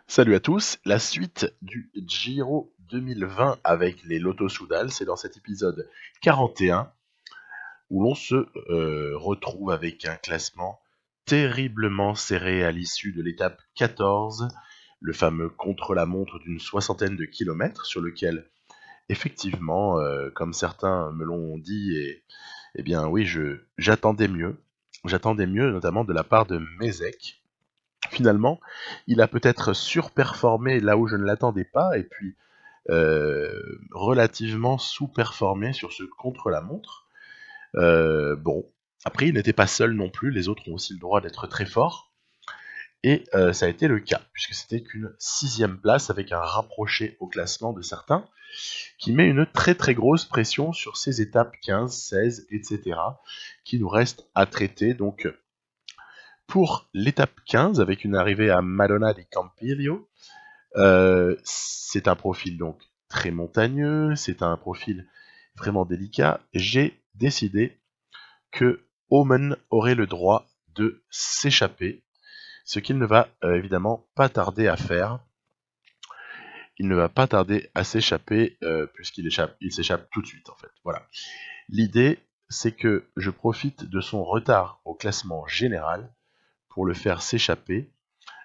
Salut à tous, la suite du Giro 2020 avec les Lotto Soudal, c'est dans cet épisode 41 où l'on se retrouve avec un classement terriblement serré à l'issue de l'étape 14, le fameux contre-la-montre d'une soixantaine de kilomètres sur lequel, effectivement, comme certains me l'ont dit, eh bien oui, j'attendais mieux notamment de la part de Mézec. Finalement, il a peut-être surperformé là où je ne l'attendais pas, et puis relativement sous-performé sur ce contre-la-montre. Bon, après, il n'était pas seul non plus, les autres ont aussi le droit d'être très forts, et ça a été le cas, puisque c'était qu'une 6e place avec un rapproché au classement de certains, qui met une très très grosse pression sur ces étapes 15, 16, etc., qui nous restent à traiter. Donc, pour l'étape 15, avec une arrivée à Madonna di Campiglio, c'est un profil donc très montagneux, c'est un profil vraiment délicat. J'ai décidé que Omen aurait le droit de s'échapper, ce qu'il ne va évidemment pas tarder à faire. Il ne va pas tarder à s'échapper il s'échappe tout de suite en fait. Voilà. L'idée, c'est que je profite de son retard au classement général pour le faire s'échapper.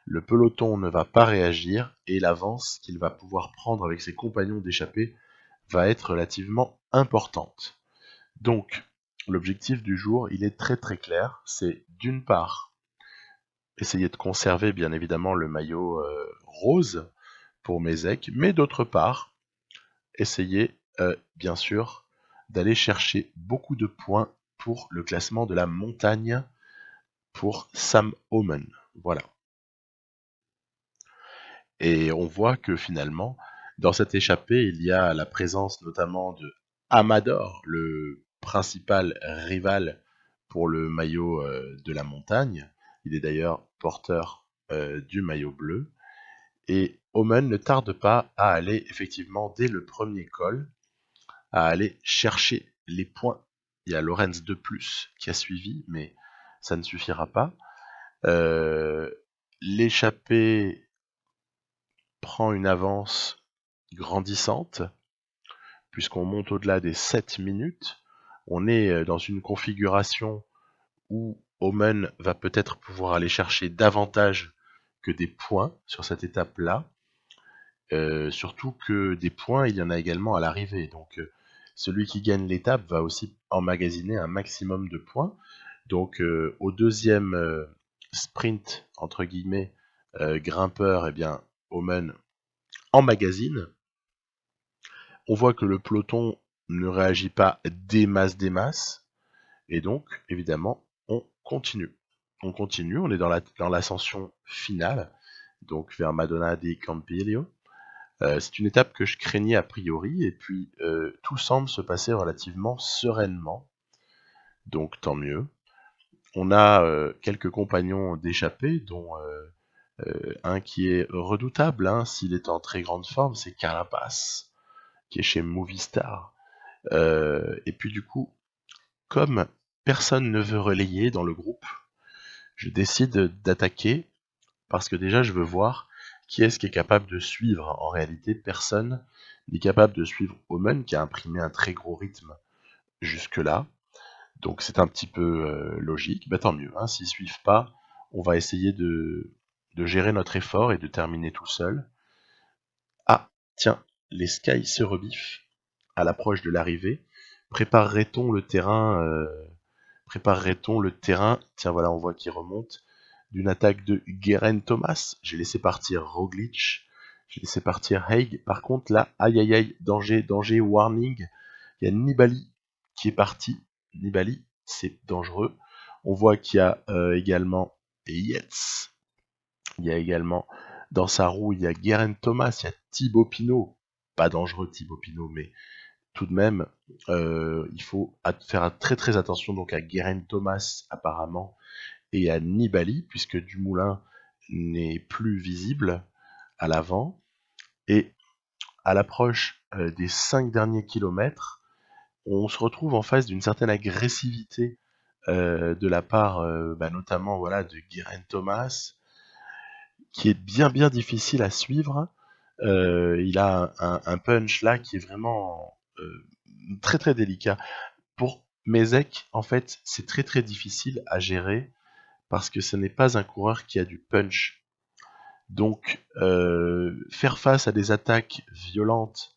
Le peloton ne va pas réagir et l'avance qu'il va pouvoir prendre avec ses compagnons d'échappée va être relativement importante. Donc, l'objectif du jour, il est très très clair, c'est d'une part essayer de conserver bien évidemment le maillot rose pour Mézec, mais d'autre part, essayer bien sûr d'aller chercher beaucoup de points pour le classement de la montagne pour Sam Omen. Voilà. Et on voit que finalement, dans cette échappée, il y a la présence notamment de Amador, le principal rival pour le maillot de la montagne. Il est d'ailleurs porteur du maillot bleu. Et Omen ne tarde pas à aller effectivement dès le premier col, à aller chercher les points. Il y a Lorenz de plus qui a suivi, mais ça ne suffira pas. L'échappée prend une avance grandissante, puisqu'on monte au-delà des 7 minutes. On est dans une configuration où Omen va peut-être pouvoir aller chercher davantage que des points sur cette étape-là. Surtout que des points, il y en a également à l'arrivée. Donc celui qui gagne l'étape va aussi emmagasiner un maximum de points. Donc au deuxième sprint, entre guillemets, grimpeur, eh bien, Omen emmagasine. On voit que le peloton ne réagit pas des masses, et donc, évidemment, on continue. On continue, on est dans l'ascension finale, donc vers Madonna di Campiglio. C'est une étape que je craignais a priori, et puis tout semble se passer relativement sereinement, donc tant mieux. On a quelques compagnons d'échappée, dont un qui est redoutable, hein, s'il est en très grande forme, c'est Carapaz, qui est chez Movistar. Et puis du coup, comme personne ne veut relayer dans le groupe, je décide d'attaquer parce que déjà je veux voir qui est-ce qui est capable de suivre. En réalité, personne n'est capable de suivre Omen qui a imprimé un très gros rythme jusque-là. Donc c'est un petit peu logique. Bah, tant mieux, hein, s'ils suivent pas, on va essayer de gérer notre effort et de terminer tout seul. Ah, tiens, les Sky se rebiffent à l'approche de l'arrivée. Préparerait-on le terrain Préparerait-on le terrain Tiens, voilà, on voit qu'il remonte d'une attaque de Geraint Thomas. J'ai laissé partir Roglic, j'ai laissé partir Haig. Par contre, là, aïe aïe aïe, danger, danger, warning. Il y a Nibali qui est parti. Nibali, c'est dangereux. On voit qu'il y a également Yates. Il y a également dans sa roue, il y a Geraint Thomas, il y a Thibaut Pinot. Pas dangereux Thibaut Pinot, mais tout de même, il faut faire très très attention donc à Geraint Thomas apparemment et à Nibali, puisque Dumoulin n'est plus visible à l'avant. Et à l'approche des 5 derniers kilomètres, on se retrouve en face d'une certaine agressivité de la part notamment voilà, de Geraint Thomas. qui est bien difficile à suivre. Il a un punch là qui est vraiment très délicat. Pour Mezek, en fait, c'est très difficile à gérer parce que ce n'est pas un coureur qui a du punch. Donc, faire face à des attaques violentes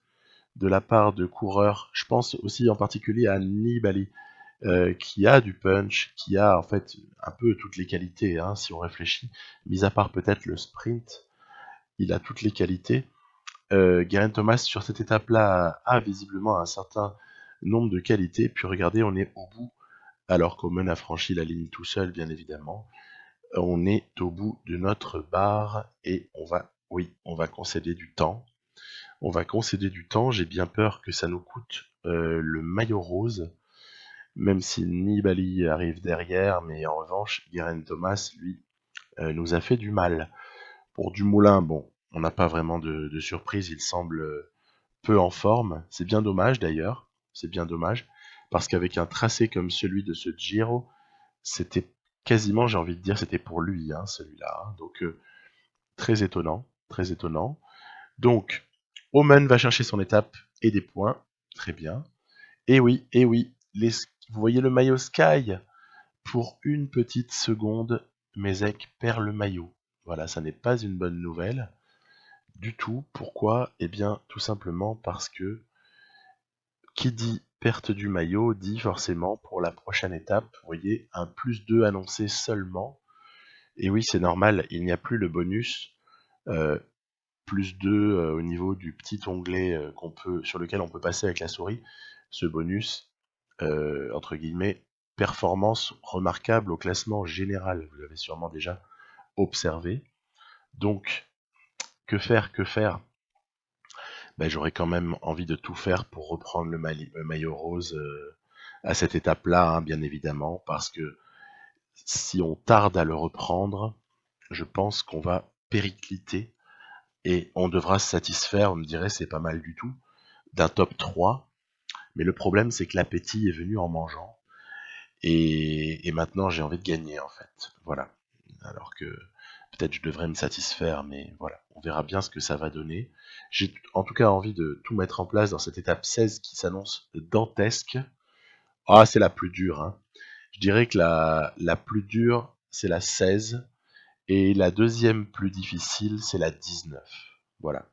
de la part de coureurs, je pense aussi en particulier à Nibali, qui a du punch, qui a en fait un peu toutes les qualités, hein, si on réfléchit, mis à part peut-être le sprint, il a toutes les qualités. Geraint Thomas sur cette étape-là a visiblement un certain nombre de qualités, puis regardez, on est au bout, alors qu'Omen a franchi la ligne tout seul, bien évidemment. On est au bout de notre barre et on va concéder du temps. On va concéder du temps, j'ai bien peur que ça nous coûte le maillot rose, même si Nibali arrive derrière, mais en revanche, Geraint Thomas, lui, nous a fait du mal. Pour Dumoulin, bon, on n'a pas vraiment de surprise, il semble peu en forme. C'est bien dommage d'ailleurs, c'est bien dommage, parce qu'avec un tracé comme celui de ce Giro, c'était quasiment, j'ai envie de dire, c'était pour lui, hein, celui-là. Hein. Donc, très étonnant, très étonnant. Donc, Omen va chercher son étape et des points, très bien. Et oui, vous voyez le maillot Sky. Pour une petite seconde, Mezek perd le maillot. Voilà, ça n'est pas une bonne nouvelle du tout. Pourquoi? Eh bien, tout simplement parce que qui dit perte du maillot dit forcément pour la prochaine étape, vous voyez, un +2 annoncé seulement. Et oui, c'est normal, il n'y a plus le bonus euh, +2 au niveau du petit onglet sur lequel on peut passer avec la souris. Ce bonus, entre guillemets, performance remarquable au classement général. Vous l'avez sûrement déjà observé. Donc, que faire? Ben, j'aurais quand même envie de tout faire pour reprendre le maillot rose à cette étape-là, hein, bien évidemment, parce que si on tarde à le reprendre, je pense qu'on va péricliter et on devra se satisfaire, on me dirait c'est pas mal du tout, d'un top 3. Mais le problème c'est que l'appétit est venu en mangeant et maintenant j'ai envie de gagner en fait. Voilà. Alors que peut-être je devrais me satisfaire, mais voilà, on verra bien ce que ça va donner. J'ai en tout cas envie de tout mettre en place dans cette étape 16 qui s'annonce dantesque. Ah, c'est la plus dure, hein. Je dirais que la plus dure, c'est la 16, et la deuxième plus difficile, c'est la 19. Voilà.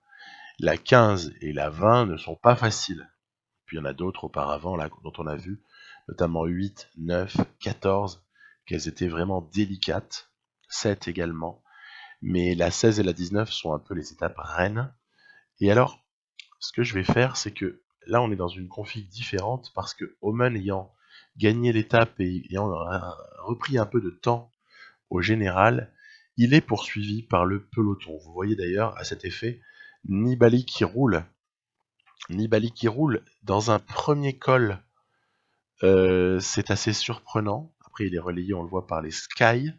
La 15 et la 20 ne sont pas faciles. Puis il y en a d'autres auparavant, là, dont on a vu, notamment 8, 9, 14, qu'elles étaient vraiment délicates. 7 également. Mais la 16 et la 19 sont un peu les étapes reines. Et alors, ce que je vais faire, c'est que là, on est dans une config différente parce que Omen ayant gagné l'étape et ayant repris un peu de temps au général, il est poursuivi par le peloton. Vous voyez d'ailleurs à cet effet Nibali qui roule dans un premier col. C'est assez surprenant. Après, il est relayé, on le voit, par les Sky.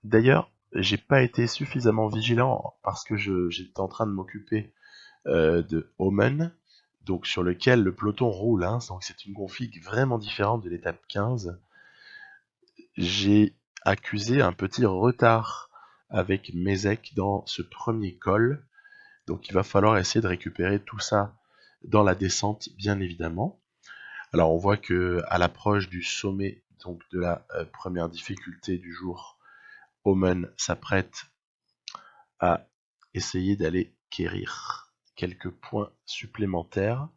D'ailleurs, j'ai pas été suffisamment vigilant parce que j'étais en train de m'occuper de Omen, donc sur lequel le peloton roule. Hein, donc c'est une config vraiment différente de l'étape 15. J'ai accusé un petit retard avec Mezek dans ce premier col. Donc il va falloir essayer de récupérer tout ça dans la descente, bien évidemment. Alors on voit que à l'approche du sommet, donc de la première difficulté du jour, Omen s'apprête à essayer d'aller quérir quelques points supplémentaires.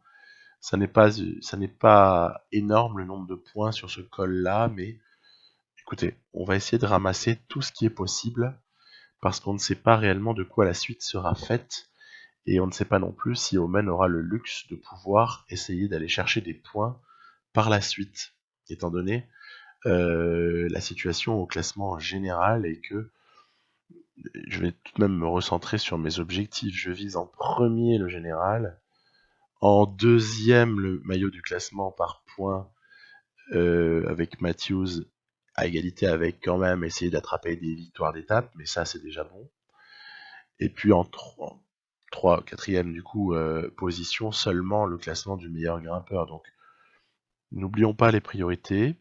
Ça n'est pas énorme le nombre de points sur ce col-là, mais écoutez, on va essayer de ramasser tout ce qui est possible, parce qu'on ne sait pas réellement de quoi la suite sera faite, et on ne sait pas non plus si Omen aura le luxe de pouvoir essayer d'aller chercher des points par la suite, étant donné la situation au classement général et que je vais tout de même me recentrer sur mes objectifs. Je vise en premier le général, en deuxième le maillot du classement par points avec Matthews à égalité avec quand même essayer d'attraper des victoires d'étape, mais ça c'est déjà bon. Et puis en 4e du coup position seulement le classement du meilleur grimpeur. Donc n'oublions pas les priorités.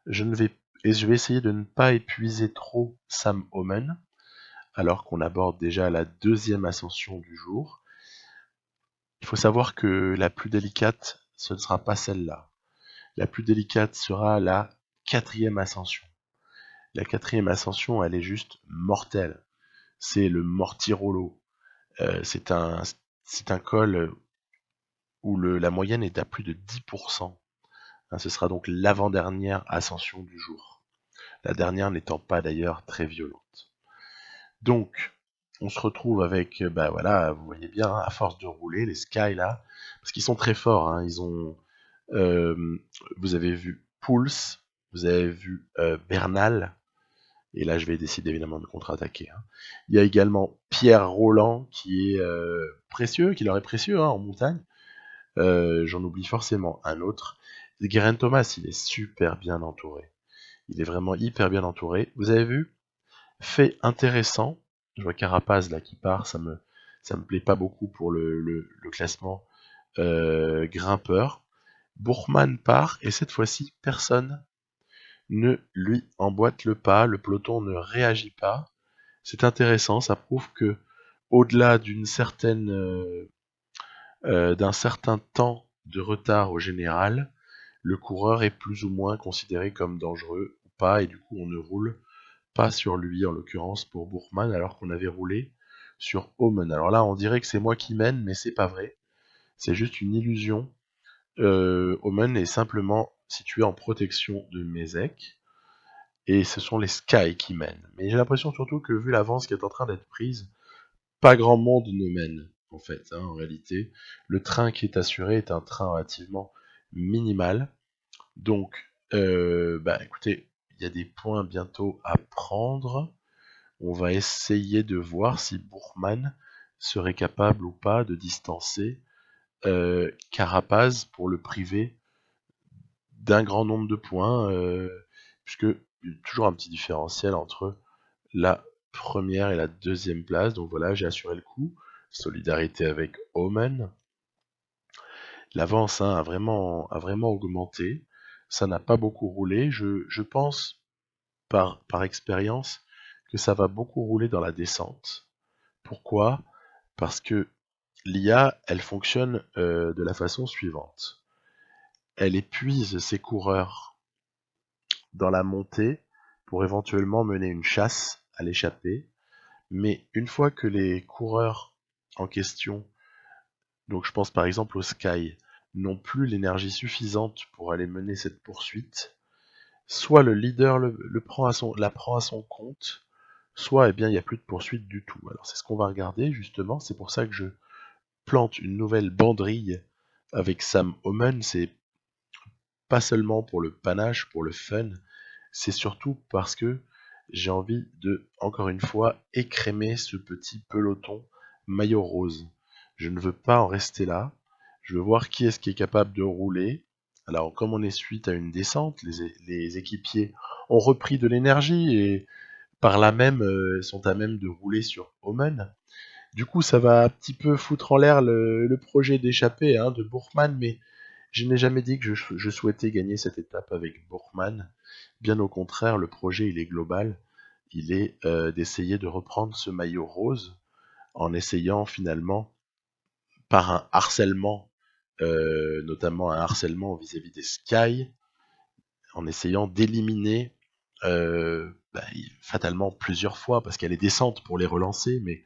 Je vais essayer de ne pas épuiser trop Sam Omen. alors qu'on aborde déjà la deuxième ascension du jour. Il faut savoir que la plus délicate, ce ne sera pas celle-là. La plus délicate sera la quatrième ascension. La quatrième ascension, elle est juste mortelle. C'est le Mortirolo. C'est un col où la moyenne est à plus de 10%. Ce sera donc l'avant-dernière ascension du jour. La dernière n'étant pas d'ailleurs très violente. Donc, on se retrouve avec, voilà, vous voyez bien, à force de rouler, les Sky là, parce qu'ils sont très forts, hein, ils ont, vous avez vu Pulse, vous avez vu Bernal, et là je vais décider évidemment de contre-attaquer. Hein. Il y a également Pierre Roland qui est précieux, qui leur est précieux en montagne. J'en oublie forcément un autre. Geraint Thomas, il est super bien entouré. Il est vraiment hyper bien entouré. Vous avez vu, fait intéressant, je vois Carapaz là qui part, ça me plaît pas beaucoup pour le classement grimpeur. Bourgman part et cette fois-ci personne ne lui emboîte le pas, le peloton ne réagit pas. C'est intéressant, ça prouve que au-delà d'un certain temps de retard au général, le coureur est plus ou moins considéré comme dangereux ou pas, et du coup on ne roule pas sur lui, en l'occurrence pour Bourgman, alors qu'on avait roulé sur Omen. Alors là, on dirait que c'est moi qui mène, mais c'est pas vrai. C'est juste une illusion. Omen est simplement situé en protection de Mézec, et ce sont les Sky qui mènent. Mais j'ai l'impression surtout que, vu l'avance qui est en train d'être prise, pas grand monde ne mène, en fait, en réalité. Le train qui est assuré est un train relativement minimal. Donc, écoutez, il y a des points bientôt à prendre. On va essayer de voir si Bourgman serait capable ou pas de distancer Carapaz pour le priver d'un grand nombre de points, puisque il y a toujours un petit différentiel entre la première et la deuxième place. Donc voilà, j'ai assuré le coup. Solidarité avec Omen. L'avance a vraiment augmenté. Ça n'a pas beaucoup roulé. Je pense, par expérience, que ça va beaucoup rouler dans la descente. Pourquoi? Parce que l'IA, elle fonctionne de la façon suivante. Elle épuise ses coureurs dans la montée pour éventuellement mener une chasse à l'échappée. Mais une fois que les coureurs en question, donc je pense par exemple au Sky, n'ont plus l'énergie suffisante pour aller mener cette poursuite, soit le leader la prend à son compte, soit il n'y a plus de poursuite du tout. Alors c'est ce qu'on va regarder justement, c'est pour ça que je plante une nouvelle banderille avec Sam Omen, c'est pas seulement pour le panache, pour le fun, c'est surtout parce que j'ai envie de, encore une fois, écrémer ce petit peloton maillot rose. Je ne veux pas en rester là. Je veux voir qui est-ce qui est capable de rouler. Alors, comme on est suite à une descente, les équipiers ont repris de l'énergie et par là même sont à même de rouler sur Omen. Du coup, ça va un petit peu foutre en l'air le projet d'échappée de Bourgman, mais je n'ai jamais dit que je souhaitais gagner cette étape avec Bourgman. Bien au contraire, le projet il est global. Il est d'essayer de reprendre ce maillot rose en essayant finalement, par un harcèlement, notamment un harcèlement vis-à-vis des Sky, en essayant d'éliminer fatalement plusieurs fois, parce qu'elle est descente pour les relancer, mais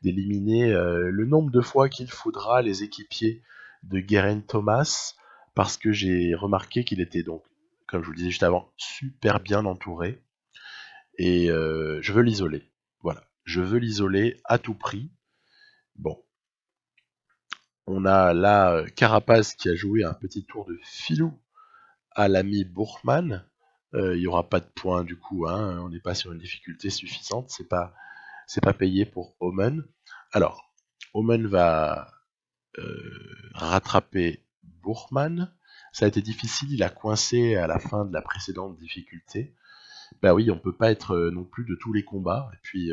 d'éliminer le nombre de fois qu'il faudra les équipiers de Geraint Thomas, parce que j'ai remarqué qu'il était donc, comme je vous le disais juste avant, super bien entouré, et je veux l'isoler. Voilà, je veux l'isoler à tout prix. Bon, on a là Carapaz qui a joué un petit tour de filou à l'ami Bourgman. Il n'y aura pas de points du coup, on n'est pas sur une difficulté suffisante, c'est pas payé pour Omen. Alors, Omen va rattraper Bourgman. Ça a été difficile, il a coincé à la fin de la précédente difficulté. Bah oui, on peut pas être non plus de tous les combats. Et puis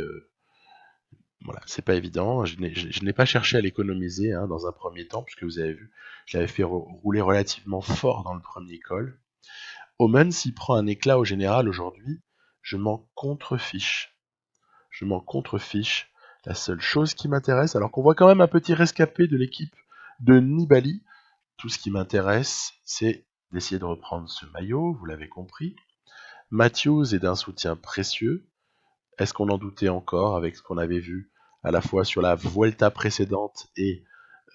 voilà, c'est pas évident. Je n'ai pas cherché à l'économiser dans un premier temps, puisque vous avez vu, je l'avais fait rouler relativement fort dans le premier col. Omen, s'il prend un éclat au général aujourd'hui, je m'en contrefiche. je m'en contrefiche. La seule chose qui m'intéresse, alors qu'on voit quand même un petit rescapé de l'équipe de Nibali, tout ce qui m'intéresse, c'est d'essayer de reprendre ce maillot, vous l'avez compris. Matthews est d'un soutien précieux. Est-ce qu'on en doutait encore avec ce qu'on avait vu à la fois sur la Vuelta précédente et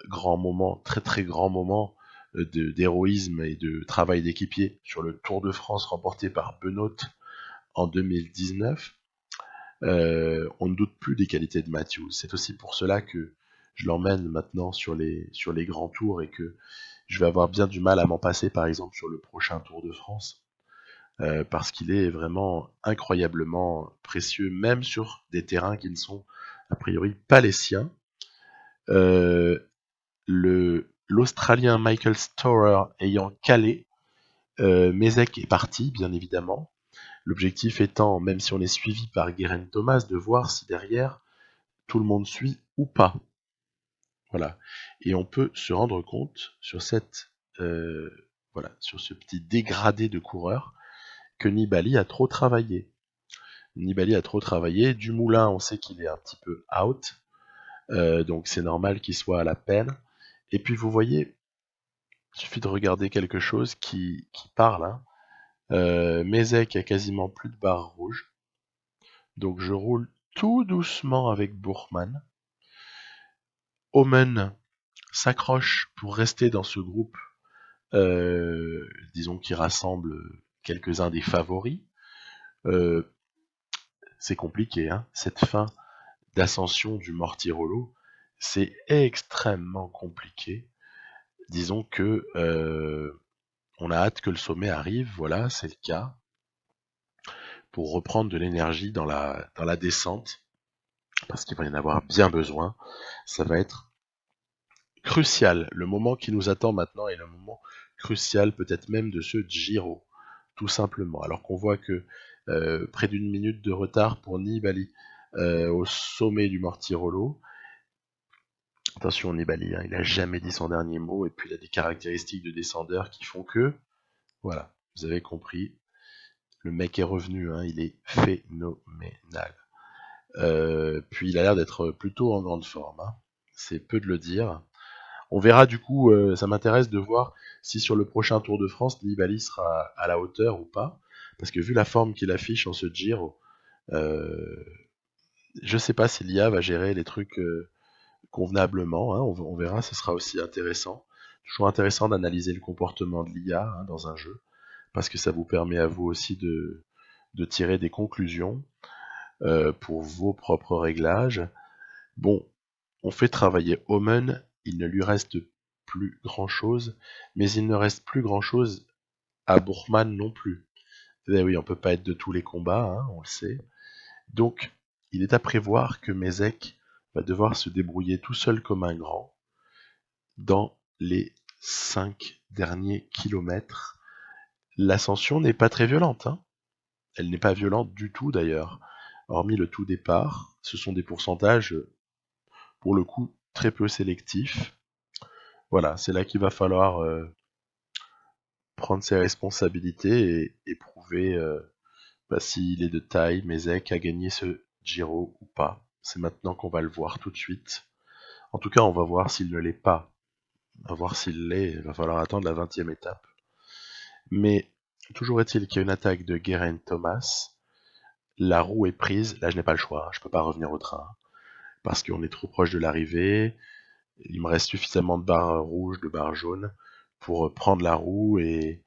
grand moment, très très grand moment d'héroïsme et de travail d'équipier sur le Tour de France remporté par Benoît en 2019. On ne doute plus des qualités de Matthews. C'est aussi pour cela que je l'emmène maintenant sur les grands tours et que je vais avoir bien du mal à m'en passer par exemple sur le prochain Tour de France. Parce qu'il est vraiment incroyablement précieux, même sur des terrains qui ne sont a priori pas les siens. L'Australien Michael Storer ayant calé, Mézec est parti, bien évidemment. L'objectif étant, même si on est suivi par Geraint Thomas, de voir si derrière tout le monde suit ou pas. Voilà. Et on peut se rendre compte sur sur ce petit dégradé de coureur que Nibali a trop travaillé. Dumoulin, on sait qu'il est un petit peu out, donc c'est normal qu'il soit à la peine. Et puis vous voyez, il suffit de regarder quelque chose qui parle. Mézec a quasiment plus de barres rouges, donc je roule tout doucement avec Bourgman. Omen s'accroche pour rester dans ce groupe, disons qui rassemble quelques-uns des favoris. C'est compliqué, hein, cette fin d'ascension du Mortirolo, c'est extrêmement compliqué. Disons que on a hâte que le sommet arrive, voilà, c'est le cas, pour reprendre de l'énergie dans la descente, parce qu'il va y en avoir bien besoin. Ça va être crucial. Le moment qui nous attend maintenant est le moment crucial, peut-être même de ce Giro, tout simplement. Alors qu'on voit que près d'une minute de retard pour Nibali au sommet du Mortirolo. Attention, Nibali, hein, il n'a jamais dit son dernier mot, et puis il a des caractéristiques de descendeur qui font que, voilà, vous avez compris, le mec est revenu, hein, il est phénoménal. Puis il a l'air d'être plutôt en grande forme, hein, c'est peu de le dire. On verra du coup, ça m'intéresse de voir si sur le prochain Tour de France, Nibali sera à la hauteur ou pas, parce que vu la forme qu'il affiche en ce Giro, je sais pas si l'IA va gérer les trucs convenablement, hein, on verra, ce sera aussi intéressant. Toujours intéressant d'analyser le comportement de l'IA hein, dans un jeu, parce que ça vous permet à vous aussi de tirer des conclusions pour vos propres réglages. Bon, on fait travailler Omen, il ne lui reste plus grand-chose, mais il ne reste plus grand-chose à Bourgman non plus. Eh oui, on peut pas être de tous les combats, hein, on le sait. Donc, il est à prévoir que Mézec va devoir se débrouiller tout seul comme un grand dans les 5 derniers kilomètres. L'ascension n'est pas très violente, hein. Elle n'est pas violente du tout d'ailleurs. Hormis le tout départ, ce sont des pourcentages, pour le coup, très peu sélectifs. Voilà, c'est là qu'il va falloir prendre ses responsabilités et prouver s'il est de taille, Mézec, à gagner ce Giro ou pas. C'est maintenant qu'on va le voir tout de suite. En tout cas, on va voir s'il ne l'est pas. On va voir s'il l'est, il va falloir attendre la 20e étape. Mais toujours est-il qu'il y a une attaque de Geraint Thomas. La roue est prise. Là, je n'ai pas le choix. Je ne peux pas revenir au train. Parce qu'on est trop proche de l'arrivée. Il me reste suffisamment de barres rouges, de barres jaunes pour prendre la roue et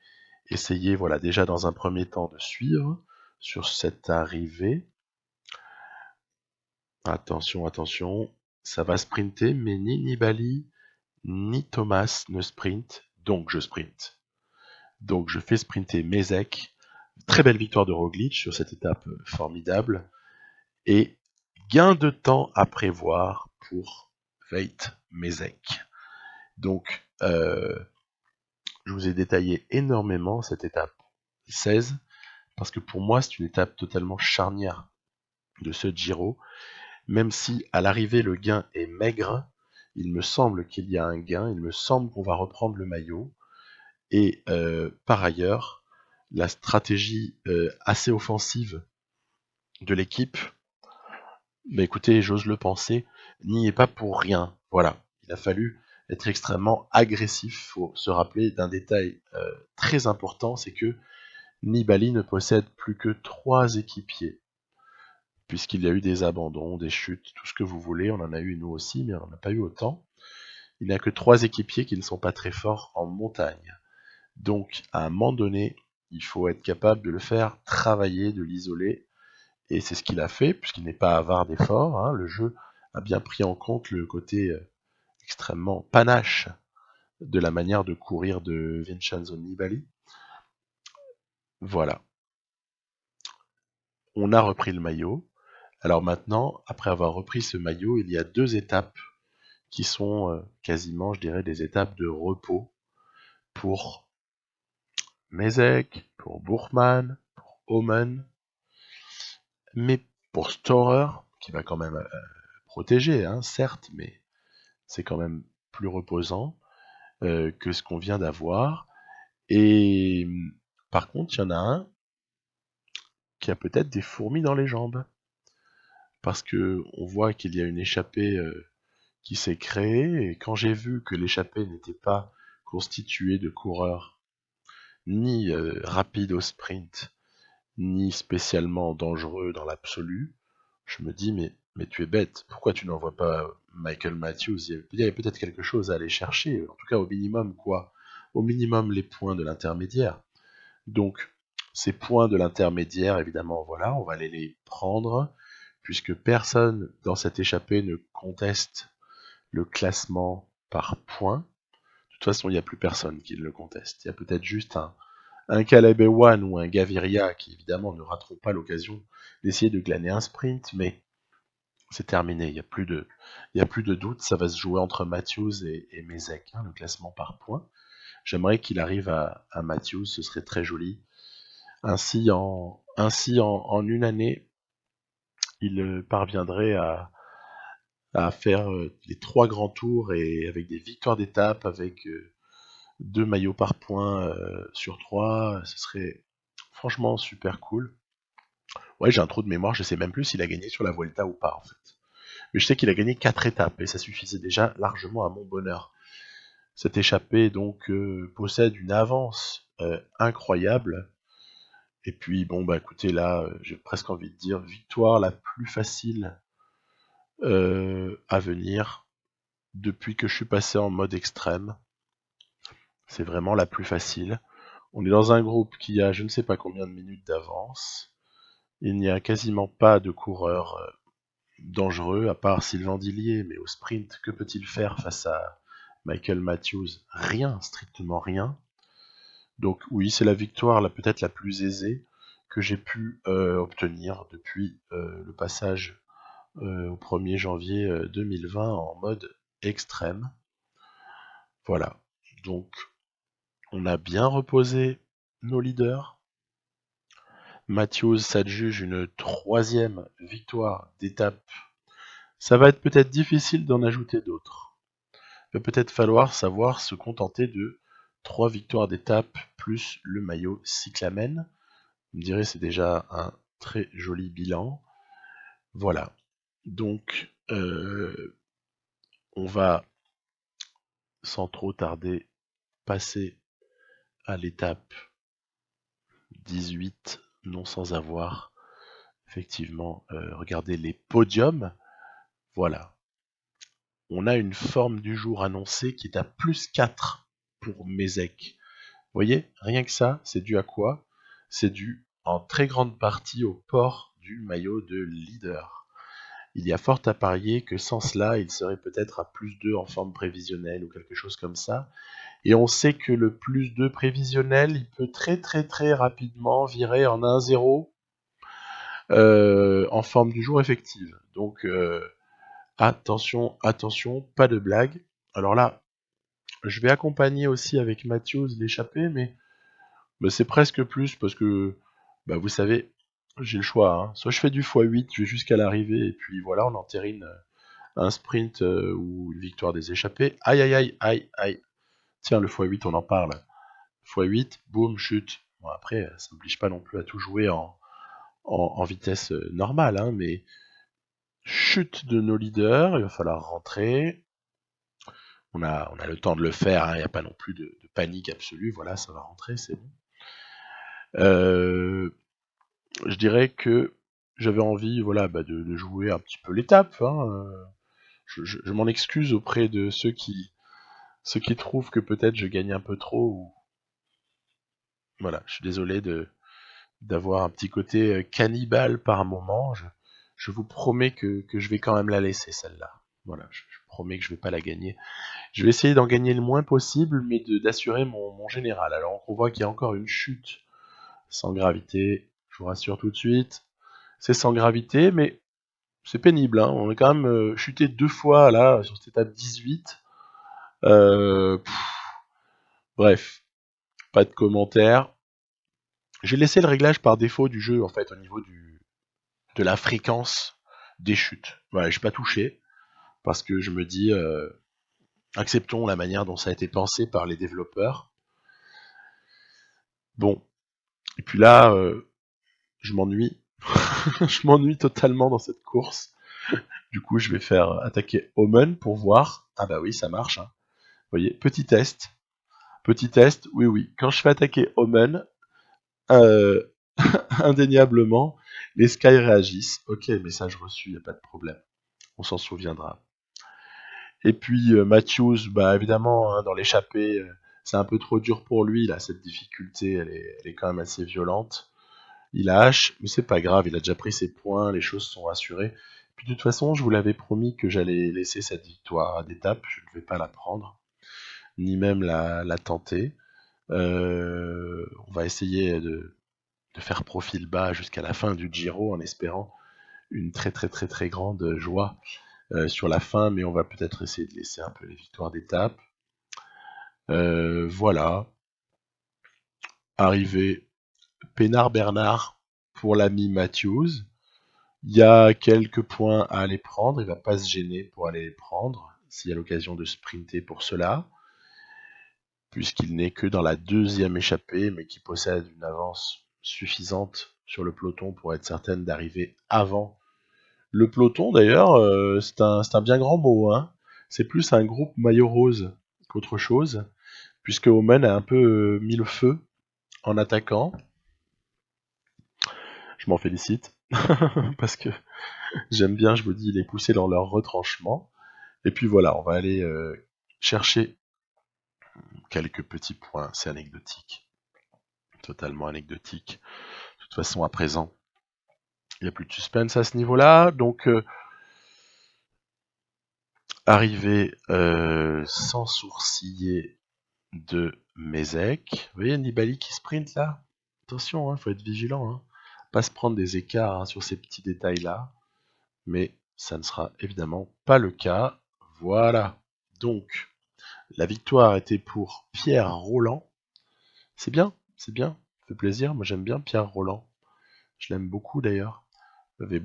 essayer, voilà, déjà dans un premier temps de suivre sur cette arrivée. Attention, attention. Ça va sprinter, mais ni Nibali ni Thomas ne sprint. Donc je sprint. Donc je fais sprinter Mézec. Très belle victoire de Roglic sur cette étape formidable. Et gain de temps à prévoir pour Wout Mézec. Donc, je vous ai détaillé énormément cette étape 16, parce que pour moi, c'est une étape totalement charnière de ce Giro. Même si à l'arrivée, le gain est maigre, il me semble qu'il y a un gain, il me semble qu'on va reprendre le maillot. Et par ailleurs, la stratégie assez offensive de l'équipe Mais écoutez, j'ose le penser, n'y est pas pour rien. Voilà, il a fallu être extrêmement agressif. Faut se rappeler d'un détail très important, c'est que Nibali ne possède plus que 3 équipiers, puisqu'il y a eu des abandons, des chutes, tout ce que vous voulez. On en a eu nous aussi, mais on n'en a pas eu autant. Il n'y a que 3 équipiers qui ne sont pas très forts en montagne. Donc, à un moment donné, il faut être capable de le faire travailler, de l'isoler. Et c'est ce qu'il a fait, puisqu'il n'est pas avare d'efforts. Hein. Le jeu a bien pris en compte le côté extrêmement panache de la manière de courir de Vincenzo Nibali. Voilà. On a repris le maillot. Alors maintenant, après avoir repris ce maillot, il y a 2 étapes qui sont quasiment, je dirais, des étapes de repos pour Mezek, pour Buchmann, pour Omen, mais pour Storer, qui va quand même protéger, hein, certes, mais c'est quand même plus reposant que ce qu'on vient d'avoir. Et par contre, il y en a un qui a peut-être des fourmis dans les jambes, parce que on voit qu'il y a une échappée qui s'est créée, et quand j'ai vu que l'échappée n'était pas constituée de coureurs ni rapides au sprint, ni spécialement dangereux dans l'absolu, je me dis mais tu es bête, pourquoi tu n'envoies pas Michael Matthews? Il y avait peut-être quelque chose à aller chercher, en tout cas au minimum quoi, au minimum les points de l'intermédiaire. Donc ces points de l'intermédiaire, évidemment, voilà, on va aller les prendre, puisque personne dans cette échappée ne conteste le classement par points. De toute façon, il n'y a plus personne qui le conteste. Il y a peut-être juste un Caleb Ewan ou un Gaviria qui, évidemment, ne rateront pas l'occasion d'essayer de glaner un sprint, mais c'est terminé. Il n'y a plus de doute. Ça va se jouer entre Matthews et Mezek, hein, le classement par points. J'aimerais qu'il arrive à Matthews, ce serait très joli. Ainsi, en une année, il parviendrait à faire les 3 grands tours et avec des victoires d'étape, avec 2 maillots par point sur 3, ce serait franchement super cool. Ouais, j'ai un trou de mémoire, je sais même plus s'il a gagné sur la Vuelta ou pas en fait. Mais je sais qu'il a gagné 4 étapes et ça suffisait déjà largement à mon bonheur. Cette échappée donc possède une avance incroyable. Et puis bon bah écoutez là, j'ai presque envie de dire victoire la plus facile à venir depuis que je suis passé en mode extrême. C'est vraiment la plus facile. On est dans un groupe qui a je ne sais pas combien de minutes d'avance. Il n'y a quasiment pas de coureurs dangereux, à part Sylvain Dillier, mais au sprint, que peut-il faire face à Michael Matthews? Rien, strictement rien. Donc oui, c'est la victoire peut-être la plus aisée que j'ai pu obtenir depuis le passage au 1er janvier 2020 en mode extrême. Voilà, donc on a bien reposé nos leaders. Matthews s'adjuge une 3e victoire d'étape. Ça va être peut-être difficile d'en ajouter d'autres. Il va peut-être falloir savoir se contenter de 3 victoires d'étape plus le maillot cyclamen. Vous me direz, c'est déjà un très joli bilan. Voilà. Donc, on va, sans trop tarder, passer à l'étape 18, non sans avoir effectivement regardé les podiums. Voilà. On a une forme du jour annoncée qui est à plus 4 pour Mezek. Vous voyez, rien que ça, c'est dû à quoi? C'est dû en très grande partie au port du maillot de leader. Il y a fort à parier que sans cela, il serait peut-être à plus 2 en forme prévisionnelle ou quelque chose comme ça. Et on sait que le plus 2 prévisionnel, il peut très très très rapidement virer en 1-0 en forme du jour effective. Donc attention, attention, pas de blague. Alors là, je vais accompagner aussi avec Matthews l'échappée, mais c'est presque plus parce que, bah, vous savez, j'ai le choix. Hein. Soit je fais du x8, je vais jusqu'à l'arrivée, et puis voilà, on entérine un sprint ou une victoire des échappés. Aïe, aïe, aïe, aïe, aïe. Tiens, le x8, on en parle. x8, boum, chute. Bon, après, ça n'oblige pas non plus à tout jouer en vitesse normale, hein, mais chute de nos leaders, il va falloir rentrer. On a le temps de le faire, il n'y a pas non plus de panique absolue, voilà, ça va rentrer, c'est bon. Je dirais que j'avais envie voilà, de jouer un petit peu l'étape. Je m'en excuse auprès de ceux qui trouvent que peut-être je gagne un peu trop. Voilà, je suis désolé d'avoir un petit côté cannibale par moment. Je vous promets que je vais quand même la laisser, celle-là. Voilà, je promets que je vais pas la gagner. Je vais essayer d'en gagner le moins possible, mais d'assurer mon général. Alors on voit qu'il y a encore une chute sans gravité. Je vous rassure tout de suite. C'est sans gravité, mais c'est pénible. On a quand même chuté 2 fois là sur cette étape 18. Bref, pas de commentaires. J'ai laissé le réglage par défaut du jeu en fait au niveau de la fréquence des chutes. Voilà, j'ai pas touché parce que je me dis acceptons la manière dont ça a été pensé par les développeurs. Bon, et puis là, je m'ennuie. Je m'ennuie totalement dans cette course. Du coup, je vais faire attaquer Omen pour voir. Ah bah oui, ça marche. Vous voyez, petit test. Petit test, oui. Quand je fais attaquer Omen, indéniablement, les Sky réagissent. Ok, message reçu, y a pas de problème. On s'en souviendra. Et puis Matthews, bah évidemment, dans l'échappée, c'est un peu trop dur pour lui. Là, cette difficulté, elle est quand même assez violente. Il lâche, mais c'est pas grave, il a déjà pris ses points, les choses sont assurées. Puis de toute façon, je vous l'avais promis que j'allais laisser cette victoire d'étape, je ne vais pas la prendre, ni même la tenter. On va essayer de faire profil bas jusqu'à la fin du Giro en espérant une très grande joie sur la fin, mais on va peut-être essayer de laisser un peu les victoires d'étape. Voilà. Arrivé Pénard Bernard pour l'ami Matthews. Il y a quelques points à aller prendre, il va pas se gêner pour aller les prendre, s'il y a l'occasion de sprinter pour cela, puisqu'il n'est que dans la deuxième échappée, mais qui possède une avance suffisante sur le peloton pour être certaine d'arriver avant. Le peloton, d'ailleurs, c'est un bien grand mot, c'est plus un groupe maillot rose qu'autre chose, puisque Omen a un peu mis le feu en attaquant. Je m'en félicite, parce que j'aime bien, je vous dis, les pousser dans leur retranchement. Et puis voilà, on va aller chercher quelques petits points, c'est anecdotique. Totalement anecdotique. De toute façon, à présent, il n'y a plus de suspense à ce niveau-là. Donc, arrivée sans sourciller de Mézec. Vous voyez Nibali qui sprint là? Attention, faut être vigilant. Pas se prendre des écarts sur ces petits détails-là. Mais ça ne sera évidemment pas le cas. Voilà. Donc, la victoire était pour Pierre Rolland. C'est bien, ça fait plaisir. Moi j'aime bien Pierre Rolland. Je l'aime beaucoup d'ailleurs. J'ai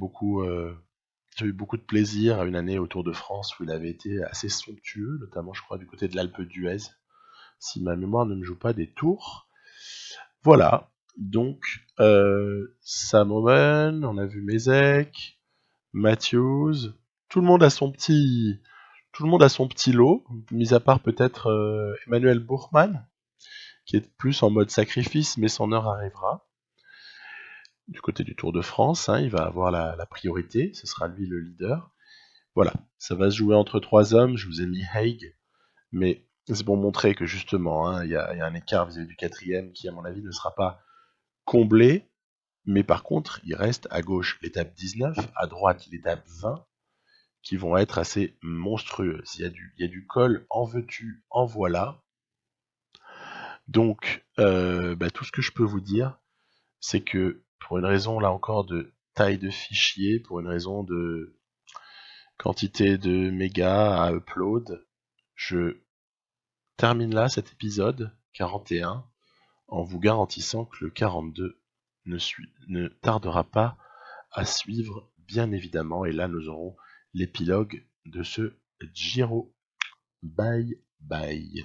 eu beaucoup de plaisir à une année au Tour de France où il avait été assez somptueux, notamment je crois du côté de l'Alpe d'Huez, si ma mémoire ne me joue pas des tours. Voilà, donc Sam Omen, on a vu Mézec, Matthews, tout le monde a son petit lot, mis à part peut-être Emmanuel Buchmann, qui est plus en mode sacrifice, mais son heure arrivera. Du côté du Tour de France, il va avoir la priorité, ce sera lui le leader. Voilà, ça va se jouer entre 3 hommes, je vous ai mis Haig, mais c'est pour montrer que justement, il y a un écart vis-à-vis du 4e qui, à mon avis, ne sera pas comblé, mais par contre, il reste à gauche l'étape 19, à droite l'étape 20, qui vont être assez monstrueuses. Il y a du col en veux-tu, en voilà. Donc, tout ce que je peux vous dire, c'est que pour une raison là encore de taille de fichier, pour une raison de quantité de mégas à upload, je termine là cet épisode 41 en vous garantissant que le 42 ne tardera pas à suivre, bien évidemment, et là nous aurons l'épilogue de ce Giro. Bye bye.